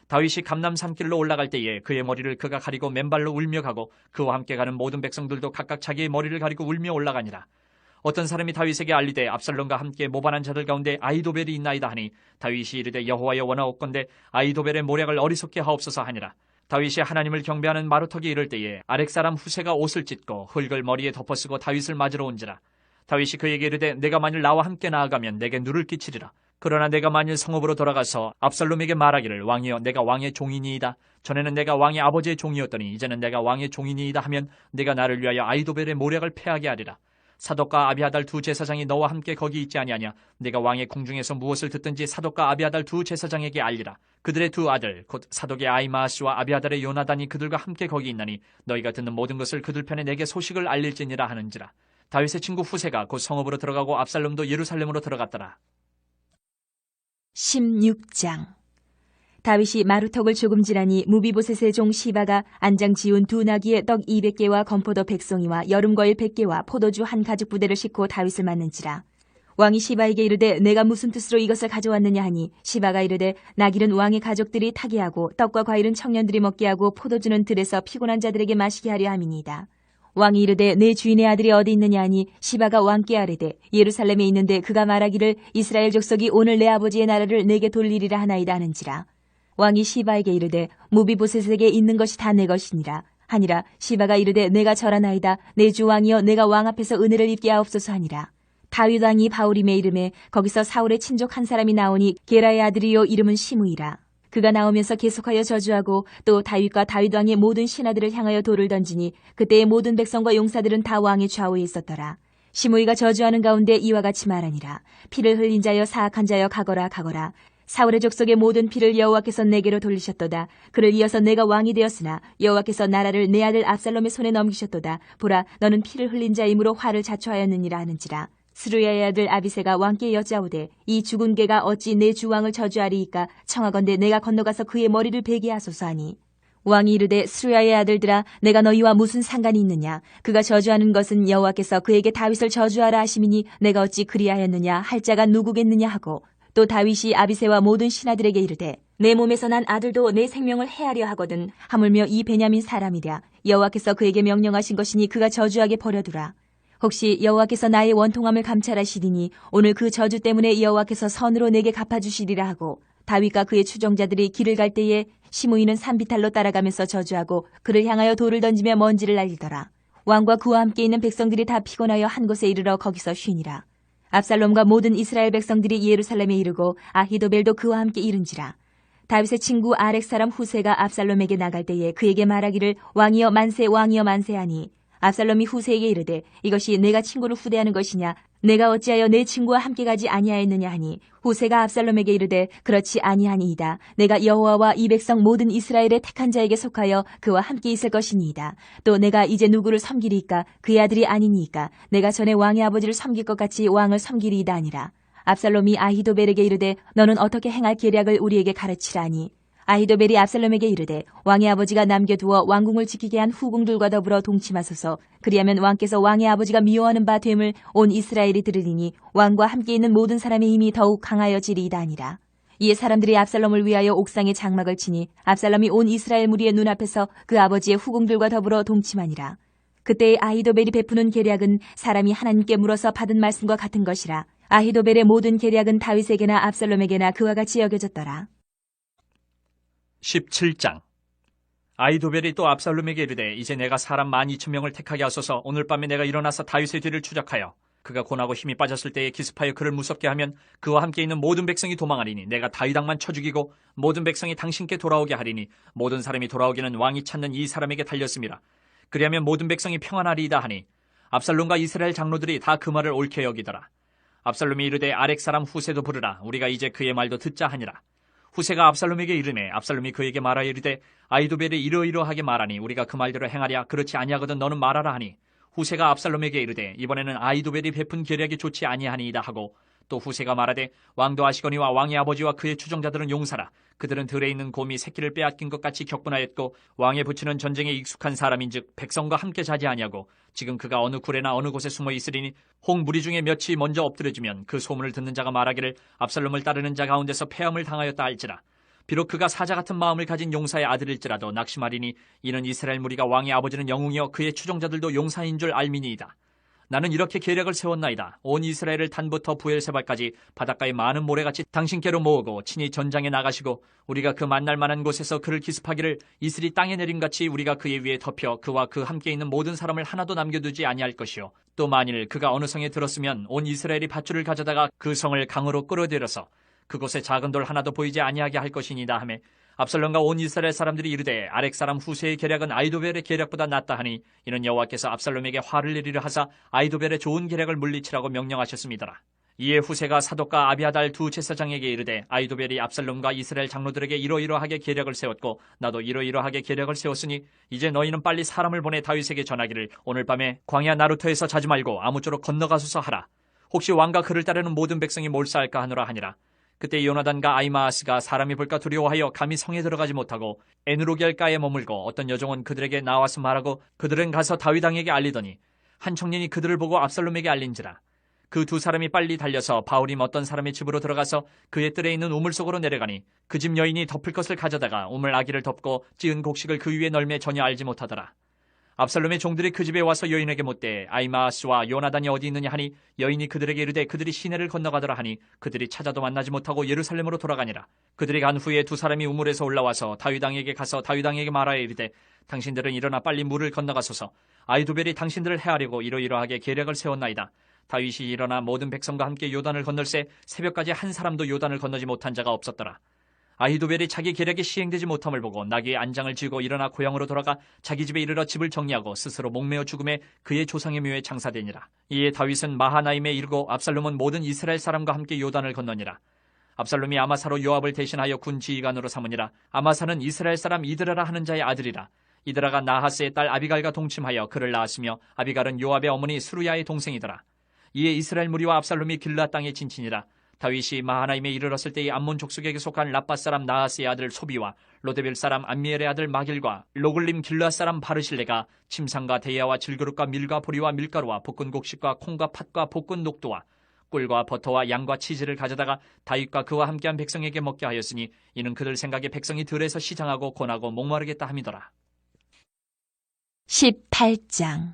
다윗이 감람 산길로 올라갈 때에 그의 머리를 그가 가리고 맨발로 울며 가고 그와 함께 가는 모든 백성들도 각각 자기의 머리를 가리고 울며 올라가니라. 어떤 사람이 다윗에게 알리되 압살롬과 함께 모반한 자들 가운데 아히도벨이 있나이다 하니 다윗이 이르되 여호와여 원하옵건대 아히도벨의 모략을 어리석게 하옵소서 하니라. 다윗이 하나님을 경배하는 마루턱에 이를 때에 아렉 사람 후세가 옷을 찢고 흙을 머리에 덮어쓰고 다윗을 맞으러 온지라. 다윗이 그에게 이르되 내가 만일 나와 함께 나아가면 내게 누를 끼치리라. 그러나 내가 만일 성읍으로 돌아가서 압살롬에게 말하기를 왕이여 내가 왕의 종이니이다. 전에는 내가 왕의 아버지의 종이었더니 이제는 내가 왕의 종이니이다 하면 내가 나를 위하여 아히도벨의 모략을 패하게 하리라. 사독과 아비아달 두 제사장이 너와 함께 거기 있지 아니하냐. 내가 왕의 궁중에서 무엇을 듣든지 사독과 아비아달 두 제사장에게 알리라. 그들의 두 아들 곧 사독의 아히마아스와 아비아달의 요나단이 그들과 함께 거기 있나니 너희가 듣는 모든 것을 그들 편에 내게 소식을 알릴지니라 하는지라. 다윗의 친구 후세가 곧 성읍으로 들어가고 압살롬도 예루살렘으로 들어갔더라. 16장. 다윗이 마루턱을 조금 지나니 무비보셋의 종 시바가 안장 지운 두 나귀의 떡 200개와 건포도 100송이와 여름거일 100개와 포도주 한 가죽 부대를 싣고 다윗을 맞는지라. 왕이 시바에게 이르되 내가 무슨 뜻으로 이것을 가져왔느냐 하니 시바가 이르되 나귀는 왕의 가족들이 타게 하고 떡과 과일은 청년들이 먹게 하고 포도주는 들에서 피곤한 자들에게 마시게 하려 함이니이다. 왕이 이르되 내 주인의 아들이 어디 있느냐 하니 시바가 왕께 아뢰되 예루살렘에 있는데 그가 말하기를 이스라엘 족속이 오늘 내 아버지의 나라를 내게 돌리리라 하나이다 하는지라. 왕이 시바에게 이르되 무비보셋에게 있는 것이 다 내 것이니라 하니라. 시바가 이르되 내가 절하나이다. 내 주 왕이여 내가 왕 앞에서 은혜를 입게 하옵소서 하니라. 다윗 왕이 바울임의 이름에 거기서 사울의 친족 한 사람이 나오니 게라의 아들이요 이름은 시므이라. 그가 나오면서 계속하여 저주하고 또 다윗과 다윗 왕의 모든 신하들을 향하여 돌을 던지니 그때의 모든 백성과 용사들은 다 왕의 좌우에 있었더라. 시므이가 저주하는 가운데 이와 같이 말하니라. 피를 흘린 자여 사악한 자여 가거라 가거라. 사울의 족속의 모든 피를 여호와께서 내게로 돌리셨도다. 그를 이어서 내가 왕이 되었으나 여호와께서 나라를 내 아들 압살롬의 손에 넘기셨도다. 보라 너는 피를 흘린 자이므로 화를 자초하였느니라 하는지라. 스루야의 아들 아비새가 왕께 여짜오되 이 죽은 개가 어찌 내 주왕을 저주하리이까. 청하건대 내가 건너가서 그의 머리를 베게 하소서 하니 왕이 이르되 스루야의 아들들아 내가 너희와 무슨 상관이 있느냐. 그가 저주하는 것은 여호와께서 그에게 다윗을 저주하라 하심이니 내가 어찌 그리하였느냐 할 자가 누구겠느냐 하고 또 다윗이 아비새와 모든 신하들에게 이르되 내 몸에서 난 아들도 내 생명을 해하려 하거든. 하물며 이 베냐민 사람이랴. 여호와께서 그에게 명령하신 것이니 그가 저주하게 버려두라. 혹시 여호와께서 나의 원통함을 감찰하시리니 오늘 그 저주 때문에 여호와께서 선으로 내게 갚아주시리라 하고 다윗과 그의 추종자들이 길을 갈 때에 시므이는 산비탈로 따라가면서 저주하고 그를 향하여 돌을 던지며 먼지를 날리더라. 왕과 그와 함께 있는 백성들이 다 피곤하여 한 곳에 이르러 거기서 쉬니라. 압살롬과 모든 이스라엘 백성들이 예루살렘에 이르고 아히도벨도 그와 함께 이른지라. 다윗의 친구 아렉 사람 후세가 압살롬에게 나갈 때에 그에게 말하기를 왕이여 만세 왕이여 만세 하니 압살롬이 후세에게 이르되 이것이 내가 친구를 후대하는 것이냐. 내가 어찌하여 내 친구와 함께 가지 아니하였느냐 하니 후세가 압살롬에게 이르되 그렇지 아니하니이다. 내가 여호와와 이 백성 모든 이스라엘의 택한 자에게 속하여 그와 함께 있을 것이니이다. 또 내가 이제 누구를 섬기리이까. 그의 아들이 아니니이까. 내가 전에 왕의 아버지를 섬길 것 같이 왕을 섬기리이다 아니라. 압살롬이 아히도벨에게 이르되 너는 어떻게 행할 계략을 우리에게 가르치라니. 아히도벨이 압살롬에게 이르되 왕의 아버지가 남겨두어 왕궁을 지키게 한 후궁들과 더불어 동침하소서. 그리하면 왕께서 왕의 아버지가 미워하는 바 됨을 온 이스라엘이 들으리니 왕과 함께 있는 모든 사람의 힘이 더욱 강하여지리이다 아니라. 이에 사람들이 압살롬을 위하여 옥상에 장막을 치니 압살롬이 온 이스라엘 무리의 눈앞에서 그 아버지의 후궁들과 더불어 동침하니라. 그때 아히도벨이 베푸는 계략은 사람이 하나님께 물어서 받은 말씀과 같은 것이라. 아히도벨의 모든 계략은 다윗에게나 압살롬에게나 그와 같이 여겨졌더라. 17장. 아히도벨이 또 압살롬에게 이르되 이제 내가 사람 12,000명을 택하게 하소서. 오늘 밤에 내가 일어나서 다윗의 뒤를 추적하여 그가 고나고 힘이 빠졌을 때에 기습하여 그를 무섭게 하면 그와 함께 있는 모든 백성이 도망하리니 내가 다윗왕만 쳐 죽이고 모든 백성이 당신께 돌아오게 하리니 모든 사람이 돌아오기는 왕이 찾는 이 사람에게 달렸습니다. 그리하면 모든 백성이 평안하리이다 하니 압살롬과 이스라엘 장로들이 다 그 말을 옳게 여기더라. 압살롬이 이르되 아렉 사람 후세도 부르라. 우리가 이제 그의 말도 듣자 하니라. 후세가 압살롬에게 이르매 압살롬이 그에게 말하여 이르되 아히도벨이 이러이러하게 말하니 우리가 그 말대로 행하랴. 그렇지 아니하거든 너는 말하라 하니 후세가 압살롬에게 이르되 이번에는 아히도벨이 베푼 계략이 좋지 아니하니이다 하고 또 후세가 말하되 왕도 아시거니와 왕의 아버지와 그의 추종자들은 용사라. 그들은 들에 있는 곰이 새끼를 빼앗긴 것 같이 격분하였고 왕의 부친은 전쟁에 익숙한 사람인즉 백성과 함께 자지 아니하고 지금 그가 어느 굴에나 어느 곳에 숨어 있으리니 홍 무리 중에 몇이 먼저 엎드려지면 그 소문을 듣는 자가 말하기를 압살롬을 따르는 자 가운데서 패함을 당하였다 할지라. 비록 그가 사자 같은 마음을 가진 용사의 아들일지라도 낙심하리니 이는 이스라엘 무리가 왕의 아버지는 영웅이여 그의 추종자들도 용사인 줄 알미니이다. 나는 이렇게 계략을 세웠나이다. 온 이스라엘을 단부터 부엘세바까지 바닷가의 많은 모래같이 당신께로 모으고 친히 전장에 나가시고 우리가 그 만날 만한 곳에서 그를 기습하기를 이슬이 땅에 내림같이 우리가 그의 위에 덮여 그와 그 함께 있는 모든 사람을 하나도 남겨두지 아니할 것이요. 또 만일 그가 어느 성에 들었으면 온 이스라엘이 밧줄을 가져다가 그 성을 강으로 끌어들여서 그곳에 작은 돌 하나도 보이지 아니하게 할 것이니다 하매 압살롬과 온 이스라엘 사람들이 이르되 아렉 사람 후세의 계략은 아이도벨의 계략보다 낫다 하니 이는 여호와께서 압살롬에게 화를 내리려 하사 아이도벨의 좋은 계략을 물리치라고 명령하셨습니다라. 이에 후세가 사독과 아비아달 두 제사장에게 이르되 아이도벨이 압살롬과 이스라엘 장로들에게 이러이러하게 계략을 세웠고 나도 이러이러하게 계략을 세웠으니 이제 너희는 빨리 사람을 보내 다윗에게 전하기를 오늘 밤에 광야 나루터에서 자지 말고 아무쪼록 건너가소서 하라. 혹시 왕과 그를 따르는 모든 백성이 몰사할까 하노라 하니라. 그때 요나단과 아히마아스가 사람이 볼까 두려워하여 감히 성에 들어가지 못하고 에누로겔가에 머물고 어떤 여종은 그들에게 나와서 말하고 그들은 가서 다윗 왕에게 알리더니 한 청년이 그들을 보고 압살롬에게 알린지라. 그 두 사람이 빨리 달려서 바울임 어떤 사람의 집으로 들어가서 그의 뜰에 있는 우물 속으로 내려가니 그 집 여인이 덮을 것을 가져다가 우물 아기를 덮고 찌은 곡식을 그 위에 널매 전혀 알지 못하더라. 압살롬의 종들이 그 집에 와서 여인에게 묻되 아히마아스와 요나단이 어디 있느냐 하니 여인이 그들에게 이르되 그들이 시내를 건너가더라 하니 그들이 찾아도 만나지 못하고 예루살렘으로 돌아가니라. 그들이 간 후에 두 사람이 우물에서 올라와서 다윗 왕에게 가서 다윗 왕에게 말하여 이르되 당신들은 일어나 빨리 물을 건너가소서. 아히도벨이 당신들을 해하려고 이러이러하게 계략을 세웠나이다. 다윗이 일어나 모든 백성과 함께 요단을 건널새 새벽까지 한 사람도 요단을 건너지 못한 자가 없었더라. 아히도벨이 자기 계략이 시행되지 못함을 보고 나귀의 안장을 쥐고 일어나 고향으로 돌아가 자기 집에 이르러 집을 정리하고 스스로 목매어 죽음에 그의 조상의 묘에 장사되니라. 이에 다윗은 마하나임에 이르고 압살롬은 모든 이스라엘 사람과 함께 요단을 건너니라. 압살롬이 아마사로 요압을 대신하여 군 지휘관으로 삼으니라. 아마사는 이스라엘 사람 이드라라 하는 자의 아들이라. 이드라가 나하스의 딸 아비갈과 동침하여 그를 낳았으며 아비갈은 요압의 어머니 수루야의 동생이더라. 이에 이스라엘 무리와 압살롬이 길르앗 땅에 진친이라. 다윗이 마하나임에 이르렀을 때의 암몬 족속에게 속한 라빠 사람 나하스의 아들 소비와 로데벨 사람 암미엘의 아들 마길과 로글림 길르앗 사람 바르실레가 침상과 대야와 질그릇과 밀과 보리와 밀가루와 볶은 곡식과 콩과 팥과 볶은 녹두와 꿀과 버터와 양과 치즈를 가져다가 다윗과 그와 함께한 백성에게 먹게 하였으니 이는 그들 생각에 백성이 들에서 시장하고 고나고 목마르겠다 함이더라. 18장.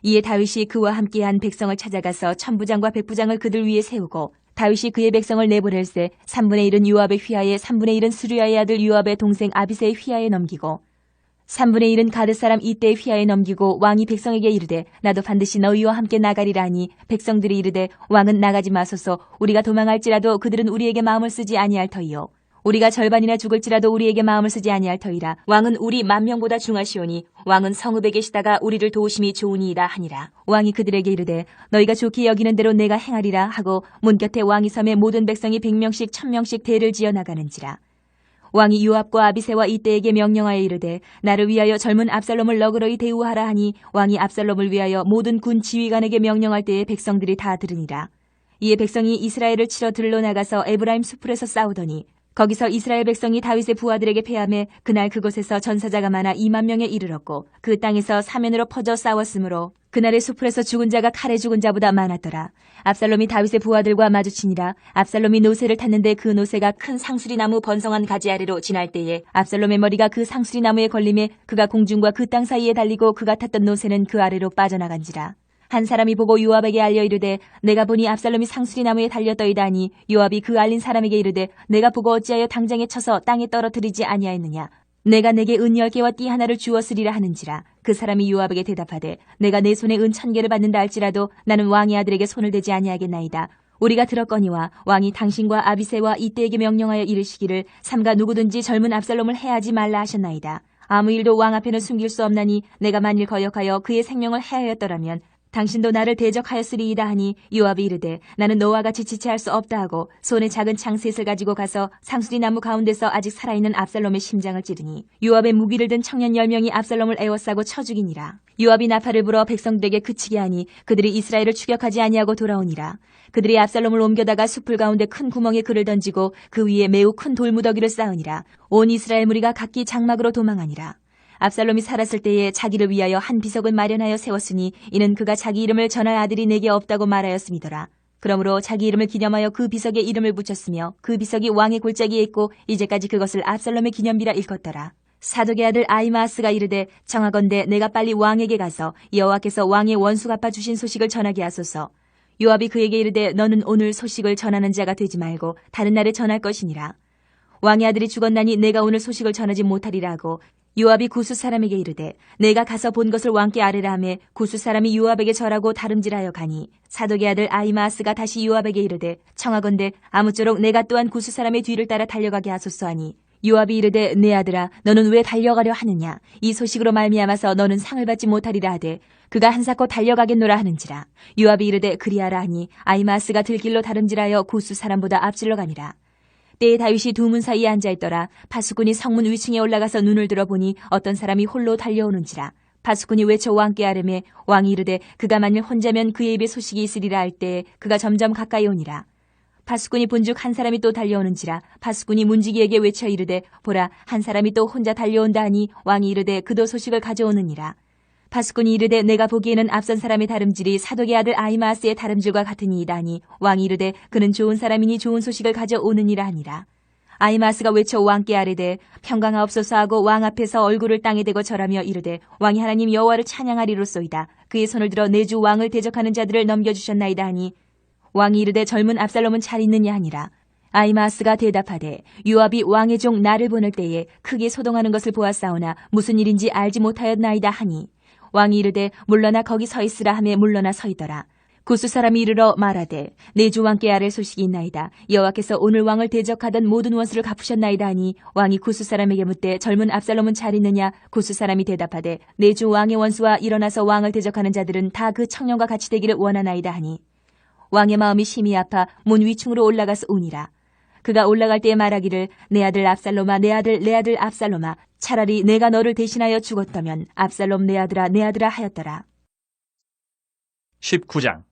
이에 다윗이 그와 함께한 백성을 찾아가서 천부장과 백부장을 그들 위에 세우고 다윗이 그의 백성을 내보낼세 3분의 1은 요압의 휘하에 3분의 1은 스루야의 아들 요압의 동생 아비새의 휘하에 넘기고 3분의 1은 가드 사람 이때의 휘하에 넘기고 왕이 백성에게 이르되 나도 반드시 너희와 함께 나가리라 하니 백성들이 이르되 왕은 나가지 마소서. 우리가 도망할지라도 그들은 우리에게 마음을 쓰지 아니할 터이요 우리가 절반이나 죽을지라도 우리에게 마음을 쓰지 아니할 터이라. 왕은 우리 10,000명보다 중하시오니 왕은 성읍에 계시다가 우리를 도우심이 좋으니이다 하니라. 왕이 그들에게 이르되 너희가 좋게 여기는 대로 내가 행하리라 하고 문 곁에 왕이 섬에 모든 백성이 100명씩 1000명씩 대를 지어 나가는지라. 왕이 요압과 아비새와 이때에게 명령하여 이르되 나를 위하여 젊은 압살롬을 너그러이 대우하라 하니 왕이 압살롬을 위하여 모든 군 지휘관에게 명령할 때에 백성들이 다 들으니라. 이에 백성이 이스라엘을 치러 들러 나가서 에브라임 숲풀에서 싸우더니 거기서 이스라엘 백성이 다윗의 부하들에게 패하매 그날 그곳에서 전사자가 많아 20,000명에 이르렀고 그 땅에서 사면으로 퍼져 싸웠으므로 그날의 숲풀에서 죽은 자가 칼에 죽은 자보다 많았더라. 압살롬이 다윗의 부하들과 마주치니라. 압살롬이 노새를 탔는데 그 노새가 큰 상수리나무 번성한 가지 아래로 지날 때에 압살롬의 머리가 그 상수리나무에 걸림에 그가 공중과 그 땅 사이에 달리고 그가 탔던 노새는 그 아래로 빠져나간지라. 한 사람이 보고 요압에게 알려 이르되 내가 보니 압살롬이 상수리나무에 달렸더이다 하니 요압이 그 알린 사람에게 이르되 내가 보고 어찌하여 당장에 쳐서 땅에 떨어뜨리지 아니하였느냐. 내가 내게 은 10개와 띠 하나를 주었으리라 하는지라. 그 사람이 요압에게 대답하되 내가 내 손에 은 1,000개를 받는다 할지라도 나는 왕의 아들에게 손을 대지 아니하겠나이다. 우리가 들었거니와 왕이 당신과 아비새와 이때에게 명령하여 이르시기를 삼가 누구든지 젊은 압살롬을 해하지 말라 하셨나이다. 아무 일도 왕 앞에는 숨길 수 없나니 내가 만일 거역하여 그의 생명을 해하였더라면 당신도 나를 대적하였으리이다 하니 요압이 이르되 나는 너와 같이 지체할 수 없다 하고 손에 작은 창 셋을 가지고 가서 상수리 나무 가운데서 아직 살아있는 압살롬의 심장을 찌르니 요압의 무기를 든 청년 10명이 압살롬을 에워싸고 쳐 죽이니라. 요압이 나팔을 불어 백성들에게 그치게 하니 그들이 이스라엘을 추격하지 아니하고 돌아오니라. 그들이 압살롬을 옮겨다가 숲풀 가운데 큰 구멍에 그를 던지고 그 위에 매우 큰 돌무더기를 쌓으니라. 온 이스라엘 무리가 각기 장막으로 도망하니라. 압살롬이 살았을 때에 자기를 위하여 한 비석을 마련하여 세웠으니 이는 그가 자기 이름을 전할 아들이 내게 없다고 말하였음이더라. 그러므로 자기 이름을 기념하여 그 비석에 이름을 붙였으며 그 비석이 왕의 골짜기에 있고 이제까지 그것을 압살롬의 기념비라 일컫더라. 사독의 아들 아히마아스가 이르되 청하건대 내가 빨리 왕에게 가서 여호와께서 왕의 원수 갚아 주신 소식을 전하게 하소서. 요압이 그에게 이르되 너는 오늘 소식을 전하는 자가 되지 말고 다른 날에 전할 것이니라. 왕의 아들이 죽었나니 내가 오늘 소식을 전하지 못하리라 하고 요압이 구스 사람에게 이르되 내가 가서 본 것을 왕께 아뢰라 하매 구스 사람이 요압에게 절하고 다름질하여 가니 사독의 아들 아히마아스가 다시 요압에게 이르되 청하건대 아무쪼록 내가 또한 구스 사람의 뒤를 따라 달려가게 하소서 하니 요압이 이르되 내 아들아 너는 왜 달려가려 하느냐 이 소식으로 말미암아서 너는 상을 받지 못하리라 하되 그가 한사코 달려가겠노라 하는지라. 요압이 이르되 그리하라 하니 아히마아스가 들길로 다름질하여 구스 사람보다 앞질러 가니라. 때에 다윗이 두 문 사이에 앉아있더라. 파수꾼이 성문 위층에 올라가서 눈을 들어보니 어떤 사람이 홀로 달려오는지라. 파수꾼이 외쳐 왕께 아뢰매 왕이 이르되 그가 만일 혼자면 그의 입에 소식이 있으리라 할 때에 그가 점점 가까이 오니라. 파수꾼이 본즉 한 사람이 또 달려오는지라. 파수꾼이 문지기에게 외쳐 이르되 보라 한 사람이 또 혼자 달려온다 하니 왕이 이르되 그도 소식을 가져오느니라. 파수꾼이 이르되 내가 보기에는 앞선 사람의 다름질이 사독의 아들 아히마아스의 다름질과 같으니이다 하니 왕이 이르되 그는 좋은 사람이니 좋은 소식을 가져오느니라 하니라. 아히마아스가 외쳐 왕께 아뢰되 평강하옵소서 하고 왕 앞에서 얼굴을 땅에 대고 절하며 이르되 왕이 하나님 여호와를 찬양하리로소이다. 그의 손을 들어 내 주 왕을 대적하는 자들을 넘겨주셨나이다 하니 왕이 이르되 젊은 압살롬은 잘 있느냐 하니라. 아히마아스가 대답하되 요압이 왕의 종 나를 보낼 때에 크게 소동하는 것을 보았사오나 무슨 일인지 알지 못하였나이다 하니 왕이 이르되 물러나 거기 서 있으라 하매 물러나 서 있더라. 구스 사람이 이르러 말하되 내 주 왕께 아랠 소식이 있나이다. 여호와께서 오늘 왕을 대적하던 모든 원수를 갚으셨나이다 하니 왕이 구스 사람에게 묻되 젊은 압살롬은 잘 있느냐. 구스 사람이 대답하되 내 주 왕의 원수와 일어나서 왕을 대적하는 자들은 다 그 청년과 같이 되기를 원하나이다 하니 왕의 마음이 심히 아파 문 위층으로 올라가서 우니라. 그가 올라갈 때에 말하기를 내 아들 압살롬아 내 아들 압살롬아 차라리 내가 너를 대신하여 죽었다면 압살롬 내 아들아 하였더라. 19장.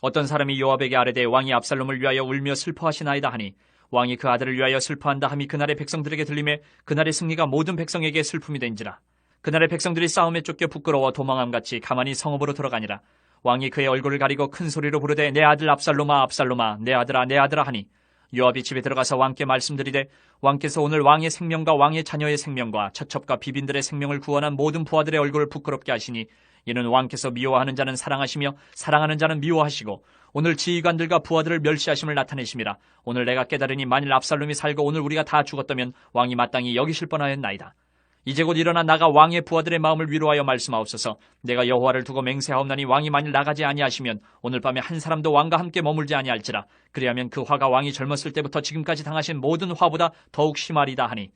어떤 사람이 요압에게 아뢰되 왕이 압살롬을 위하여 울며 슬퍼하시나이다 하니 왕이 그 아들을 위하여 슬퍼한다 함이 그날의 백성들에게 들리매 그날의 승리가 모든 백성에게 슬픔이 된지라. 그날의 백성들이 싸움에 쫓겨 부끄러워 도망함같이 가만히 성읍으로 들어가니라. 왕이 그의 얼굴을 가리고 큰 소리로 부르되 내 아들 압살롬아 압살롬아 내 아들아 하니 요압이 집에 들어가서 왕께 말씀드리되 왕께서 오늘 왕의 생명과 왕의 자녀의 생명과 처첩과 비빈들의 생명을 구원한 모든 부하들의 얼굴을 부끄럽게 하시니 이는 왕께서 미워하는 자는 사랑하시며 사랑하는 자는 미워하시고 오늘 지휘관들과 부하들을 멸시하심을 나타내심이라. 오늘 내가 깨달으니 만일 압살롬이 살고 오늘 우리가 다 죽었다면 왕이 마땅히 여기실 뻔하였나이다. 이제 곧 일어나 나가 왕의 부하들의 마음을 위로하여 말씀하옵소서. 내가 여호와를 두고 맹세하옵나니 왕이 만일 나가지 아니하시면 오늘 밤에 한 사람도 왕과 함께 머물지 아니할지라. 그리하면 그 화가 왕이 젊었을 때부터 지금까지 당하신 모든 화보다 더욱 심하리다 하니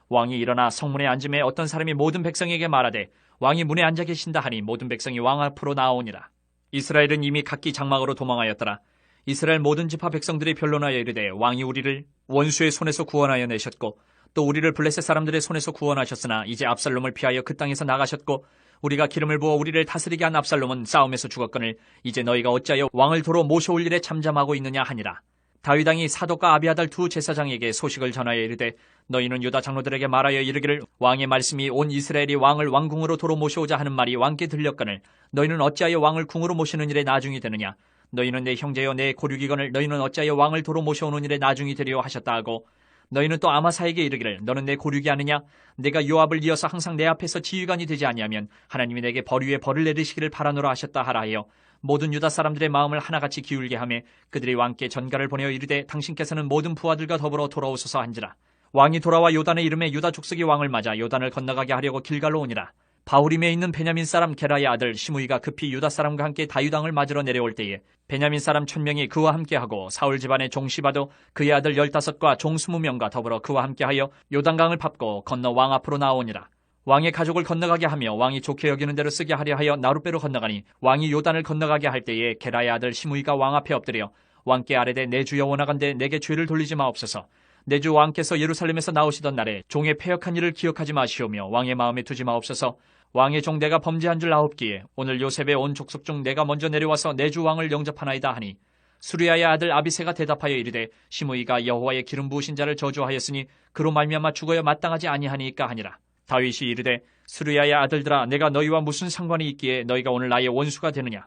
왕이 일어나 성문에 앉음에 어떤 사람이 모든 백성에게 말하되 왕이 문에 앉아 계신다 하니 모든 백성이 왕 앞으로 나아오니라. 이스라엘은 이미 각기 장막으로 도망하였더라. 이스라엘 모든 지파 백성들이 변론하여 이르되 왕이 우리를 원수의 손에서 구원하여 내셨고 또 우리를 블레셋 사람들의 손에서 구원하셨으나 이제 압살롬을 피하여 그 땅에서 나가셨고 우리가 기름을 부어 우리를 다스리게 한 압살롬은 싸움에서 죽었거늘 이제 너희가 어찌하여 왕을 도로 모셔올 일에 잠잠하고 있느냐 하니라. 다윗 왕이 사독과 아비아달 두 제사장에게 소식을 전하여 이르되 너희는 유다 장로들에게 말하여 이르기를 왕의 말씀이 온 이스라엘이 왕을 왕궁으로 도로 모셔오자 하는 말이 왕께 들렸거늘 너희는 어찌하여 왕을 궁으로 모시는 일에 나중이 되느냐. 너희는 내 형제여 내 고륙이거늘 너희는 어찌하여 왕을 도로 모셔오는 일에 나중이 되려 하셨다 하고 너희는 또 아마사에게 이르기를 너는 내 고륙이 아니냐. 내가 요압을 이어서 항상 내 앞에서 지휘관이 되지 아니하면 하나님이 내게 벌 위에 벌을 내리시기를 바라노라 하셨다 하라 하여 모든 유다 사람들의 마음을 하나같이 기울게 하며 그들이 왕께 전가를 보내어 이르되 당신께서는 모든 부하들과 더불어 돌아오소서 한지라. 왕이 돌아와 요단의 이름에 유다 족속이 왕을 맞아 요단을 건너가게 하려고 길갈로 오니라. 바후림에 있는 베냐민 사람 게라의 아들 시므이가 급히 유다 사람과 함께 다윗 왕을 맞으러 내려올 때에 베냐민 사람 1000명이 그와 함께하고 사울 집안의 종 시바도 그의 아들 15과 종 20명과 더불어 그와 함께하여 요단강을 밟고 건너 왕 앞으로 나오니라. 왕의 가족을 건너가게 하며 왕이 좋게 여기는 대로 쓰게 하려 하여 나룻배로 건너가니 왕이 요단을 건너가게 할 때에 게라의 아들 시므이가 왕 앞에 엎드려 왕께 아뢰되 내 주여 원하건대 내게 죄를 돌리지 마옵소서. 내 주 왕께서 예루살렘에서 나오시던 날에 종의 패역한 일을 기억하지 마시오며 왕의 마음에 두지 마옵소서. 왕의 종 내가 범죄한 줄 아옵기에 오늘 요셉의 온 족속 중 내가 먼저 내려와서 내 주 왕을 영접하나이다 하니 수리야의 아들 아비새가 대답하여 이르되 시므이가 여호와의 기름 부으신 자를 저주하였으니 그로 말미암아 죽어야 마땅하지 아니하니까 하니라. 다윗이 이르되 수리야의 아들들아 내가 너희와 무슨 상관이 있기에 너희가 오늘 나의 원수가 되느냐.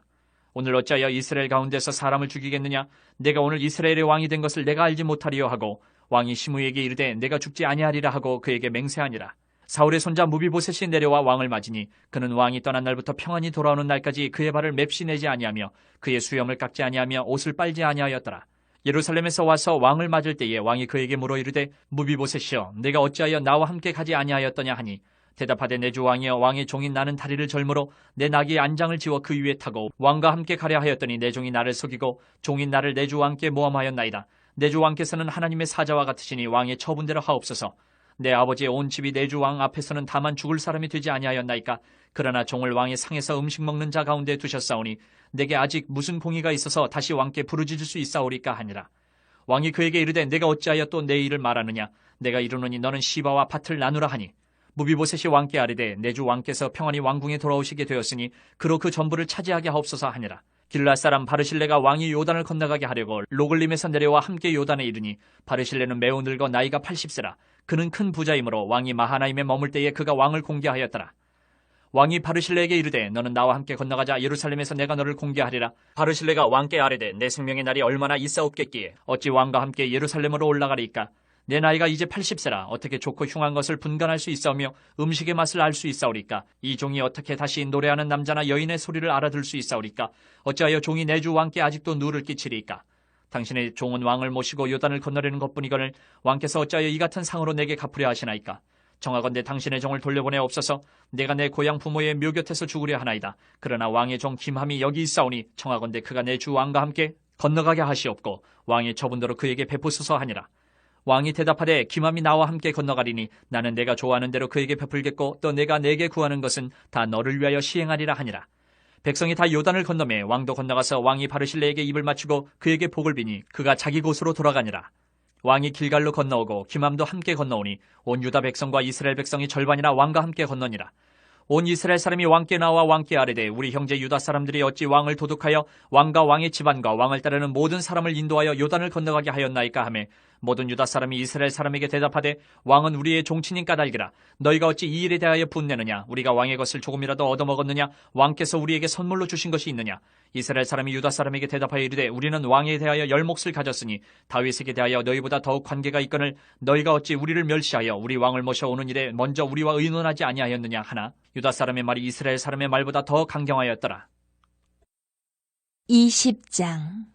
오늘 어찌하여 이스라엘 가운데서 사람을 죽이겠느냐. 내가 오늘 이스라엘의 왕이 된 것을 내가 알지 못하리요 하고 왕이 시므이에게 이르되 내가 죽지 아니하리라 하고 그에게 맹세하니라. 사울의 손자 무비보셋이 내려와 왕을 맞으니 그는 왕이 떠난 날부터 평안히 돌아오는 날까지 그의 발을 맵시 내지 아니하며 그의 수염을 깎지 아니하며 옷을 빨지 아니하였더라. 예루살렘에서 와서 왕을 맞을 때에 왕이 그에게 물어 이르되 무비보셋이여 내가 어찌하여 나와 함께 가지 아니하였더냐 하니 대답하되 내 주 왕이여 왕의 종인 나는 다리를 절므로 내 나귀의 안장을 지워 그 위에 타고 왕과 함께 가려 하였더니 내 종이 나를 속이고 종인 나를 내 주 왕께 모함하였나이다. 내 주 왕께서는 하나님의 사자와 같으시니 왕의 처분대로 하옵소서. 내 아버지의 온 집이 내 주 왕 앞에서는 다만 죽을 사람이 되지 아니하였나이까. 그러나 종을 왕의 상에서 음식 먹는 자 가운데 두셨사오니 내게 아직 무슨 공의가 있어서 다시 왕께 부르짖을 수 있사오리까 하니라. 왕이 그에게 이르되 내가 어찌하여 또 내 일을 말하느냐. 내가 이르노니 너는 시바와 밭을 나누라 하니 무비보셋이 왕께 아뢰되 내 주 왕께서 평안히 왕궁에 돌아오시게 되었으니 그로 그 전부를 차지하게 하옵소서 하니라. 길앗 사람 바르실레가 왕이 요단을 건너가게 하려고 로글림에서 내려와 함께 요단에 이르니 바르실레는 매우 늙어 나이가 80세라. 그는 큰 부자이므로 왕이 마하나임에 머물 때에 그가 왕을 공개하였더라. 왕이 바르실레에게 이르되 너는 나와 함께 건너가자. 예루살렘에서 내가 너를 공개하리라. 바르실레가 왕께 아뢰되 내 생명의 날이 얼마나 있사옵겠기에 어찌 왕과 함께 예루살렘으로 올라가리까. 내 나이가 이제 80세라. 어떻게 좋고 흉한 것을 분간할 수 있사오며 음식의 맛을 알 수 있사오리까. 이 종이 어떻게 다시 노래하는 남자나 여인의 소리를 알아들 수 있사오리까. 어찌하여 종이 내 주 왕께 아직도 누를 끼치리까. 당신의 종은 왕을 모시고 요단을 건너려는 것뿐이거늘 왕께서 어찌하여 이 같은 상으로 내게 갚으려 하시나이까. 정하건대 당신의 종을 돌려보내옵소서. 내가 내 고향 부모의 묘 곁에서 죽으려 하나이다. 그러나 왕의 종 김함이 여기 있사오니 청하건대 그가 내 주 왕과 함께 건너가게 하시옵고 왕의 처분대로 그에게 베푸소서 하니라. 왕이 대답하되 김함이 나와 함께 건너가리니 나는 내가 좋아하는 대로 그에게 베풀겠고 또 내가 내게 구하는 것은 다 너를 위하여 시행하리라 하니라. 백성이 다 요단을 건너매 왕도 건너가서 왕이 바르실레에게 입을 맞추고 그에게 복을 비니 그가 자기 곳으로 돌아가니라. 왕이 길갈로 건너오고 김함도 함께 건너오니 온 유다 백성과 이스라엘 백성이 절반이나 왕과 함께 건너니라. 온 이스라엘 사람이 왕께 나와 왕께 아뢰되 우리 형제 유다 사람들이 어찌 왕을 도둑하여 왕과 왕의 집안과 왕을 따르는 모든 사람을 인도하여 요단을 건너가게 하였나이까 하매 모든 유다 사람이 이스라엘 사람에게 대답하되 왕은 우리의 종친인 까닭이라. 너희가 어찌 이 일에 대하여 분내느냐. 우리가 왕의 것을 조금이라도 얻어먹었느냐. 왕께서 우리에게 선물로 주신 것이 있느냐. 이스라엘 사람이 유다 사람에게 대답하여 이르되 우리는 왕에 대하여 열 몫을 가졌으니 다윗에게 대하여 너희보다 더욱 관계가 있거늘 너희가 어찌 우리를 멸시하여 우리 왕을 모셔오는 일에 먼저 우리와 의논하지 아니하였느냐 하나 유다 사람의 말이 이스라엘 사람의 말보다 더 강경하였더라. 20장.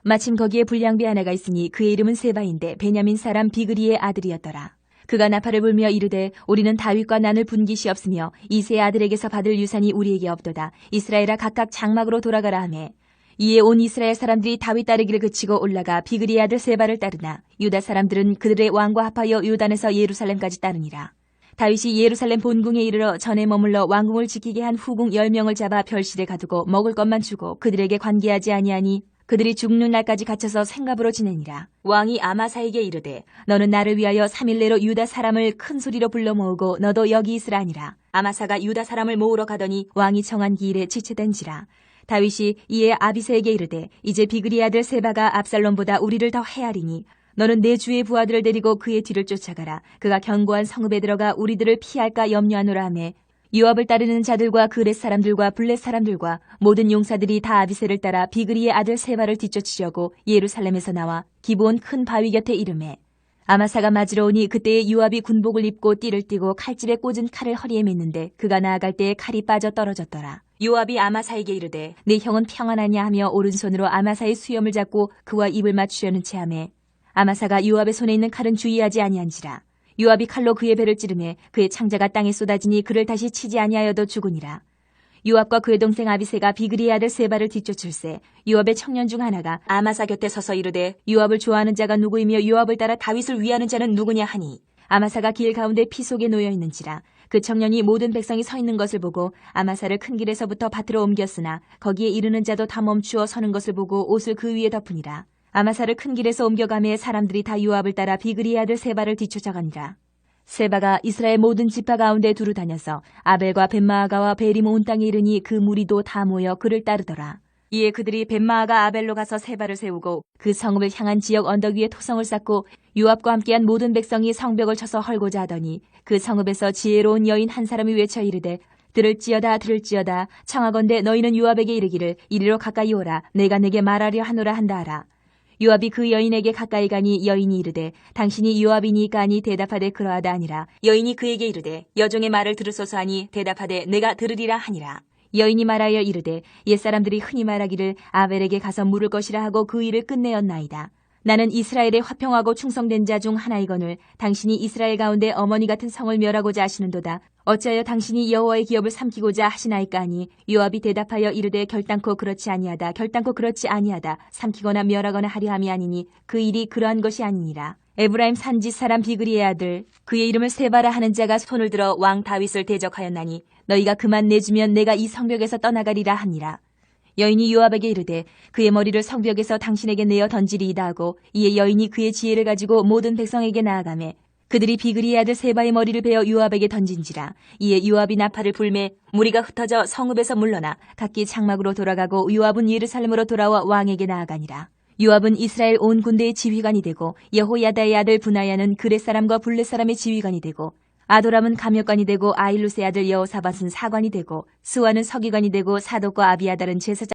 마침 거기에 불량배 하나가 있으니 그의 이름은 세바인데 베냐민 사람 비그리의 아들이었더라. 그가 나팔을 불며 이르되 우리는 다윗과 나눌 분깃이 없으며 이새의 아들에게서 받을 유산이 우리에게 없도다. 이스라엘아 각각 장막으로 돌아가라 하매 이에 온 이스라엘 사람들이 다윗 따르기를 그치고 올라가 비그리의 아들 세바를 따르나 유다 사람들은 그들의 왕과 합하여 요단에서 예루살렘까지 따르니라. 다윗이 예루살렘 본궁에 이르러 전에 머물러 왕궁을 지키게 한 후궁 10명을 잡아 별실에 가두고 먹을 것만 주고 그들에게 관계하지 아니하니 그들이 죽는 날까지 갇혀서 생갑으로 지내니라. 왕이 아마사에게 이르되 너는 나를 위하여 3일 내로 유다 사람을 큰 소리로 불러 모으고 너도 여기 있으라 하니라. 아마사가 유다 사람을 모으러 가더니 왕이 정한 기일에 지체된지라. 다윗이 이에 아비새에게 이르되 이제 비그리 아들 세바가 압살롬보다 우리를 더 헤아리니 너는 내 주의 부하들을 데리고 그의 뒤를 쫓아가라. 그가 견고한 성읍에 들어가 우리들을 피할까 염려하노라 하매 요압을 따르는 자들과 그렛 사람들과 블렛 사람들과 모든 용사들이 다 아비새를 따라 비그리의 아들 세바를 뒤쫓으려고 예루살렘에서 나와 기브온 큰 바위 곁에 이르매 아마사가 맞으러 오니 그때에 요압이 군복을 입고 띠를 띠고 칼집에 꽂은 칼을 허리에 맸는데 그가 나아갈 때에 칼이 빠져 떨어졌더라. 요압이 아마사에게 이르되 내 형은 평안하냐 하며 오른손으로 아마사의 수염을 잡고 그와 입을 맞추려는 채 하매 아마사가 요압의 손에 있는 칼은 주의하지 아니한지라. 요압이 칼로 그의 배를 찌르매 그의 창자가 땅에 쏟아지니 그를 다시 치지 아니하여도 죽으니라. 요압과 그의 동생 아비새가 비그리의 아들 세바를 뒤쫓을세 요압의 청년 중 하나가 아마사 곁에 서서 이르되 요압을 좋아하는 자가 누구이며 요압을 따라 다윗을 위하는 자는 누구냐 하니 아마사가 길 가운데 피 속에 놓여 있는지라. 그 청년이 모든 백성이 서 있는 것을 보고 아마사를 큰 길에서부터 밭으로 옮겼으나 거기에 이르는 자도 다 멈추어 서는 것을 보고 옷을 그 위에 덮으니라. 아마사를 큰 길에서 옮겨가매 사람들이 다 요압을 따라 비그리의 아들 세바를 뒤쫓아가니라. 세바가 이스라엘 모든 지파 가운데 두루 다녀서 아벨과 벳마아가와 베림 온 땅에 이르니 그 무리도 다 모여 그를 따르더라. 이에 그들이 벳마아가 아벨로 가서 세바를 세우고 그 성읍을 향한 지역 언덕 위에 토성을 쌓고 요압과 함께한 모든 백성이 성벽을 쳐서 헐고자 하더니 그 성읍에서 지혜로운 여인 한 사람이 외쳐 이르되 들을지어다 들을지어다 청하건대 너희는 요압에게 이르기를 이리로 가까이 오라 내가 내게 말하려 하노라 한다 하라. 요압이 그 여인에게 가까이 가니 여인이 이르되 당신이 요압이니까 하니 대답하되 그러하다 하니라. 여인이 그에게 이르되 여종의 말을 들으소서 하니 대답하되 내가 들으리라 하니라. 여인이 말하여 이르되 옛사람들이 흔히 말하기를 아벨에게 가서 물을 것이라 하고 그 일을 끝내었나이다. 나는 이스라엘의 화평하고 충성된 자 중 하나이거늘 당신이 이스라엘 가운데 어머니 같은 성을 멸하고자 하시는도다. 어찌하여 당신이 여호와의 기업을 삼키고자 하시나이까 하니 요압이 대답하여 이르되 결단코 그렇지 아니하다. 결단코 그렇지 아니하다. 삼키거나 멸하거나 하려 함이 아니니 그 일이 그러한 것이 아니니라. 에브라임 산지 사람 비그리의 아들 그의 이름을 세바라 하는 자가 손을 들어 왕 다윗을 대적하였나니 너희가 그만 내주면 내가 이 성벽에서 떠나가리라 하니라. 여인이 요압에게 이르되 그의 머리를 성벽에서 당신에게 내어 던지리이다 하고 이에 여인이 그의 지혜를 가지고 모든 백성에게 나아가매 그들이 비그리의 아들 세바의 머리를 베어 요압에게 던진지라. 이에 요압이 나팔을 불매 무리가 흩어져 성읍에서 물러나 각기 장막으로 돌아가고 요압은 예루살렘으로 돌아와 왕에게 나아가니라. 요압은 이스라엘 온 군대의 지휘관이 되고 여호야다의 아들 브나야는 그렛 사람과 블렛 사람의 지휘관이 되고 아도람은 감역관이 되고 아일루스의 아들 여호사밧은 사관이 되고 스와는 서기관이 되고 사독과 아비아달은 제사장